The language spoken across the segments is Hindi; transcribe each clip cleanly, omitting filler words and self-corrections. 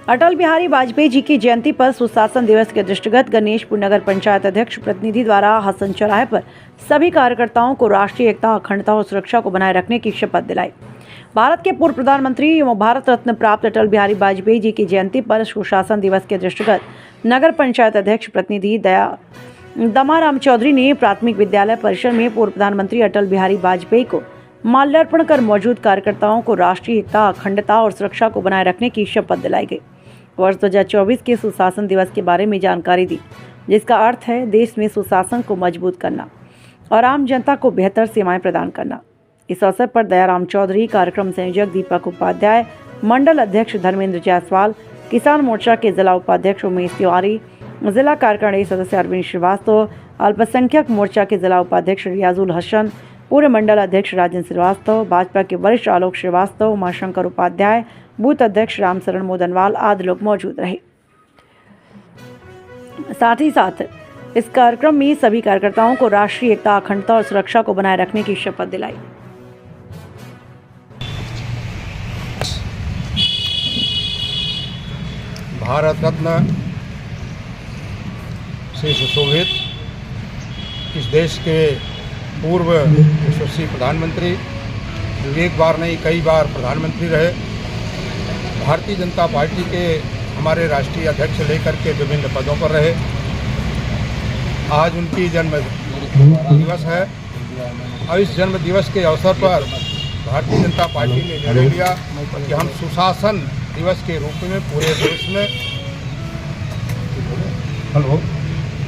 अटल बिहारी वाजपेयी जी की जयंती पर सुशासन दिवस के दृष्टिगत गणेशपुर नगर पंचायत अध्यक्ष प्रतिनिधि द्वारा हसन चौराहे पर सभी कार्यकर्ताओं को राष्ट्रीय एकता, अखंडता और सुरक्षा को बनाए रखने की शपथ दिलाई। भारत के पूर्व प्रधानमंत्री एवं भारत रत्न प्राप्त अटल बिहारी वाजपेयी जी की जयंती पर सुशासन दिवस के दृष्टिगत नगर पंचायत अध्यक्ष प्रतिनिधि दमाराम चौधरी ने प्राथमिक विद्यालय परिसर में पूर्व प्रधानमंत्री अटल बिहारी वाजपेयी को माल्यार्पण कर मौजूद कार्यकर्ताओं को राष्ट्रीय एकता, अखंडता और सुरक्षा को बनाए रखने की शपथ दिलाई गई। वर्ष 2024 के सुशासन दिवस के बारे में जानकारी दी, जिसका अर्थ है देश में सुशासन को मजबूत करना और आम जनता को बेहतर सेवाएं प्रदान करना। इस अवसर पर दयाराम चौधरी, कार्यक्रम संयोजक दीपक उपाध्याय, मंडल अध्यक्ष धर्मेंद्र जायसवाल, किसान मोर्चा के जिला उपाध्यक्ष उमेश तिवारी, जिला कार्यकारिणी सदस्य अरविंद श्रीवास्तव, अल्पसंख्यक मोर्चा के जिला उपाध्यक्ष रियाजुल हसन, पूर्व मंडल अध्यक्ष राजेंद्र श्रीवास्तव, भाजपा के वरिष्ठ आलोक श्रीवास्तव, उमाशंकर उपाध्याय, बूथ अध्यक्ष रामशरण मोदनवाल आदि लोग मौजूद रहे। साथ ही साथ इस कार्यक्रम में सभी कार्यकर्ताओं को राष्ट्रीय एकता, अखंडता और सुरक्षा को बनाए रखने की शपथ दिलाई। भारत रत्न से सुशोभित इस देश के पूर्व यशस्वी प्रधानमंत्री, जो एक बार नहीं कई बार प्रधानमंत्री रहे, भारतीय जनता पार्टी के हमारे राष्ट्रीय अध्यक्ष लेकर के विभिन्न पदों पर रहे। आज उनकी जन्म दिवस है और इस जन्म दिवस के अवसर पर भारतीय जनता पार्टी ने निर्णय लिया कि हम सुशासन दिवस के रूप में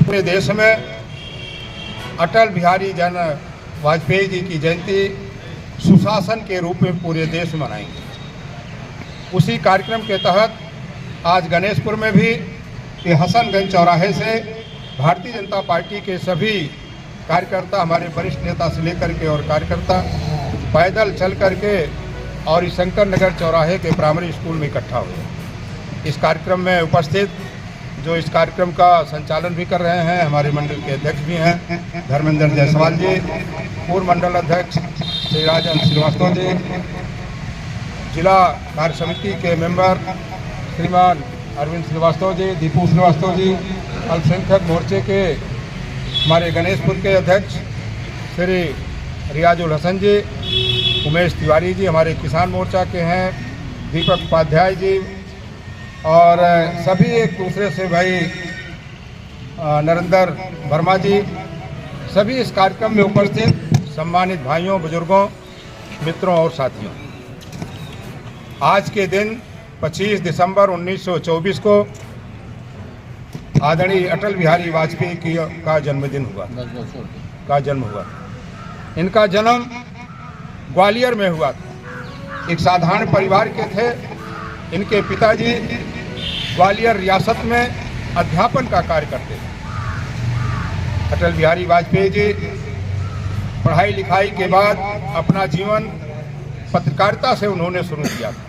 पूरे देश में अटल बिहारी वाजपेयी जी की जयंती सुशासन के रूप में पूरे देश में मनाएंगे। उसी कार्यक्रम के तहत आज गणेशपुर में भी हसनगंज चौराहे से भारतीय जनता पार्टी के सभी कार्यकर्ता, हमारे वरिष्ठ नेता से लेकर के और कार्यकर्ता पैदल चल करके और इस शंकर नगर चौराहे के प्राइमरी स्कूल में इकट्ठा हुए। इस कार्यक्रम में उपस्थित जो इस कार्यक्रम का संचालन भी कर रहे हैं, हमारे मंडल के अध्यक्ष भी हैं धर्मेंद्र जायसवाल जी, पूर्व मंडल अध्यक्ष श्री राजेंद्र श्रीवास्तव जी, जिला कार्य समिति के मेंबर श्रीमान अरविंद श्रीवास्तव जी, दीपू श्रीवास्तव जी, अल्पसंख्यक मोर्चे के हमारे गणेशपुर के अध्यक्ष श्री रियाजुल हसन जी, उमेश तिवारी जी, हमारे किसान मोर्चा के हैं दीपक उपाध्याय जी, और सभी एक दूसरे से भाई नरेंद्र वर्मा जी, सभी इस कार्यक्रम में उपस्थित सम्मानित भाइयों, बुजुर्गों, मित्रों और साथियों। आज के दिन 25 दिसंबर 1924 को आदरणीय अटल बिहारी वाजपेयी का जन्म हुआ। इनका जन्म ग्वालियर में हुआ था। एक साधारण परिवार के थे। इनके पिताजी ग्वालियर रियासत में अध्यापन का कार्य करते थे। अटल बिहारी वाजपेयी जी पढ़ाई लिखाई के बाद अपना जीवन पत्रकारिता से उन्होंने शुरू किया था।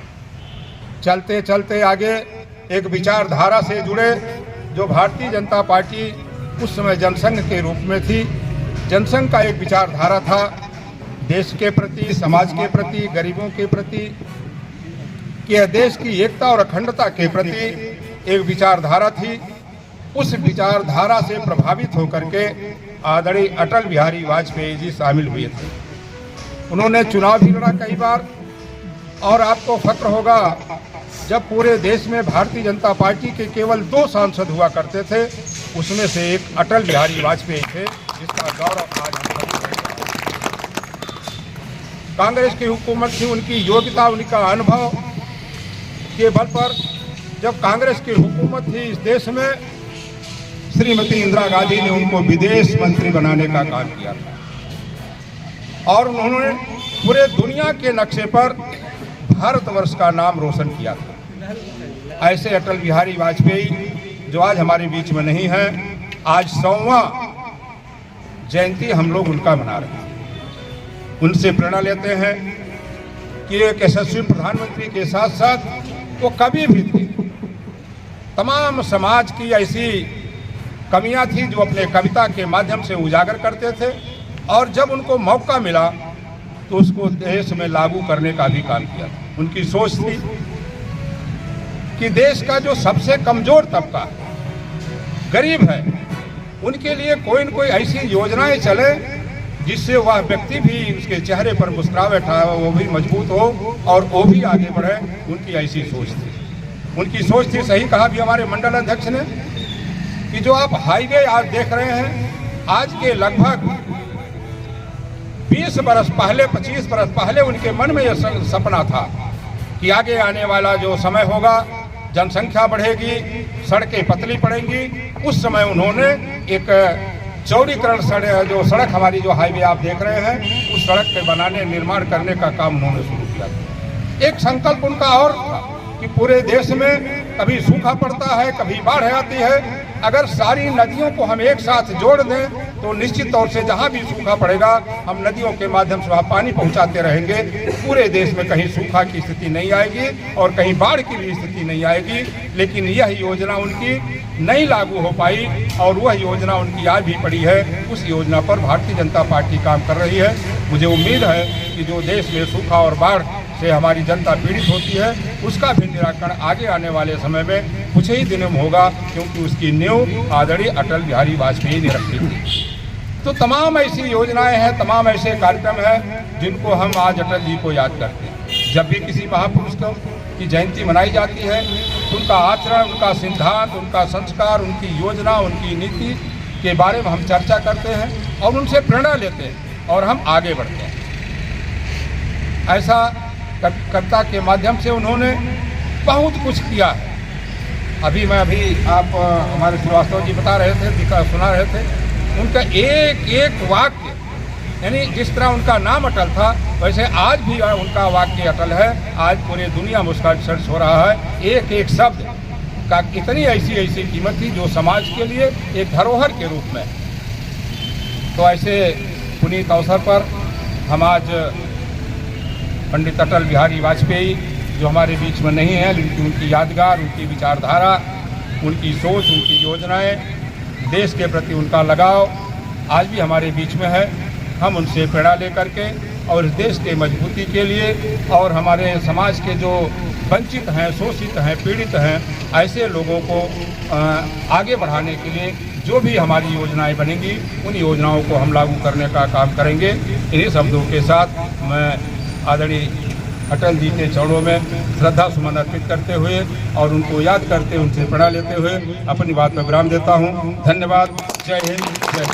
चलते चलते आगे एक विचारधारा से जुड़े, जो भारतीय जनता पार्टी उस समय जनसंघ के रूप में थी। जनसंघ का एक विचारधारा था देश के प्रति, समाज के प्रति, गरीबों के प्रति, कि देश की एकता और अखंडता के प्रति एक विचारधारा थी। उस विचारधारा से प्रभावित होकर के आदरणीय अटल बिहारी वाजपेयी जी शामिल हुए थे। उन्होंने चुनाव भी लड़ा कई बार, और आपको फक्र होगा जब पूरे देश में भारतीय जनता पार्टी के केवल 2 सांसद हुआ करते थे, उसमें से एक अटल बिहारी वाजपेयी थे, जिसका गौरव आज कांग्रेस की हुकूमत थी। उनकी योग्यता, उनका अनुभव के बल पर जब कांग्रेस की हुकूमत थी इस देश में, श्रीमती इंदिरा गांधी ने उनको विदेश मंत्री बनाने का काम किया था और उन्होंने पूरे दुनिया के नक्शे पर भारतवर्ष का नाम रोशन किया था। ऐसे अटल बिहारी वाजपेयी जो आज हमारे बीच में नहीं है, आज 100वां जयंती हम लोग उनका मना रहे हैं। उनसे प्रेरणा लेते हैं कि एक यशस्वी प्रधानमंत्री के साथ साथ वो कभी भी थे। तमाम समाज की ऐसी कमियां थी जो अपने कविता के माध्यम से उजागर करते थे, और जब उनको मौका मिला तो उसको देश में लागू करने का भी काम किया। उनकी सोच थी कि देश का जो सबसे कमजोर तबका गरीब है, उनके लिए कोई न कोई ऐसी योजनाएं चले जिससे वह व्यक्ति भी, उसके चेहरे पर मुस्कुराहट है, वो भी मजबूत हो और वो भी आगे बढ़े। उनकी ऐसी सोच थी, उनकी सोच थी। सही कहा भी हमारे मंडल अध्यक्ष ने कि जो आप हाईवे आज देख रहे हैं, आज के लगभग 20 बरस पहले, 25 बरस पहले उनके मन में यह सपना था कि आगे आने वाला जो समय होगा, जनसंख्या बढ़ेगी, सड़कें पतली पड़ेंगी। उस समय उन्होंने एक चौड़ीकरण जो सड़क हमारी जो हाईवे आप देख रहे हैं, उस सड़क के बनाने, निर्माण करने का काम उन्होंने शुरू किया। एक संकल्प उनका और था कि पूरे देश में कभी सूखा पड़ता है, कभी बाढ़ आती है, अगर सारी नदियों को हम एक साथ जोड़ दें तो निश्चित तौर से जहाँ भी सूखा पड़ेगा, हम नदियों के माध्यम से वहाँ पानी पहुँचाते रहेंगे। पूरे देश में कहीं सूखा की स्थिति नहीं आएगी और कहीं बाढ़ की भी स्थिति नहीं आएगी। लेकिन यह योजना उनकी नहीं लागू हो पाई और वह योजना उनकी आज भी पड़ी है। उस योजना पर भारतीय जनता पार्टी काम कर रही है। मुझे उम्मीद है कि जो देश में सूखा और बाढ़ से हमारी जनता पीड़ित होती है, उसका भी निराकरण आगे आने वाले समय में कुछ ही दिनों में होगा, क्योंकि उसकी नींव आदरणीय अटल बिहारी वाजपेयी ने रखी थी। तो तमाम ऐसी योजनाएं हैं, तमाम ऐसे कार्यक्रम हैं जिनको हम आज अटल जी को याद करते हैं। जब भी किसी महापुरुष की जयंती मनाई जाती है, उनका आचरण, उनका सिद्धांत, उनका संस्कार, उनकी योजना, उनकी नीति के बारे में हम चर्चा करते हैं और उनसे प्रेरणा लेते हैं और हम आगे बढ़ते हैं। ऐसा कर्ता के माध्यम से उन्होंने बहुत कुछ किया है। अभी आप हमारे श्रीवास्तव जी बता रहे थे, सुना रहे थे, उनका एक एक वाक्य, यानी जिस तरह उनका नाम अटल था, वैसे आज भी उनका वाक्य अटल है। आज पूरी दुनिया में उसका रिसर्च हो रहा है। एक एक शब्द का इतनी ऐसी कीमत थी जो समाज के लिए एक धरोहर के रूप में। तो ऐसे पुनीत अवसर पर हम आज पंडित अटल बिहारी वाजपेयी, जो हमारे बीच में नहीं है, लेकिन उनकी यादगार, उनकी विचारधारा, उनकी सोच, उनकी योजनाएं, देश के प्रति उनका लगाव आज भी हमारे बीच में है। हम उनसे प्रेरणा लेकर के और इस देश के मजबूती के लिए और हमारे समाज के जो वंचित हैं, शोषित हैं, पीड़ित हैं, ऐसे लोगों को आगे बढ़ाने के लिए जो भी हमारी योजनाएं बनेंगी, उन योजनाओं को हम लागू करने का काम करेंगे। इन्हीं शब्दों के साथ मैं आदरणीय अटल जी के चरणों में श्रद्धा सुमन अर्पित करते हुए और उनको याद करते, उनसे प्रेरणा लेते हुए अपनी बात में विराम देता हूँ। धन्यवाद। जय हिंद, जय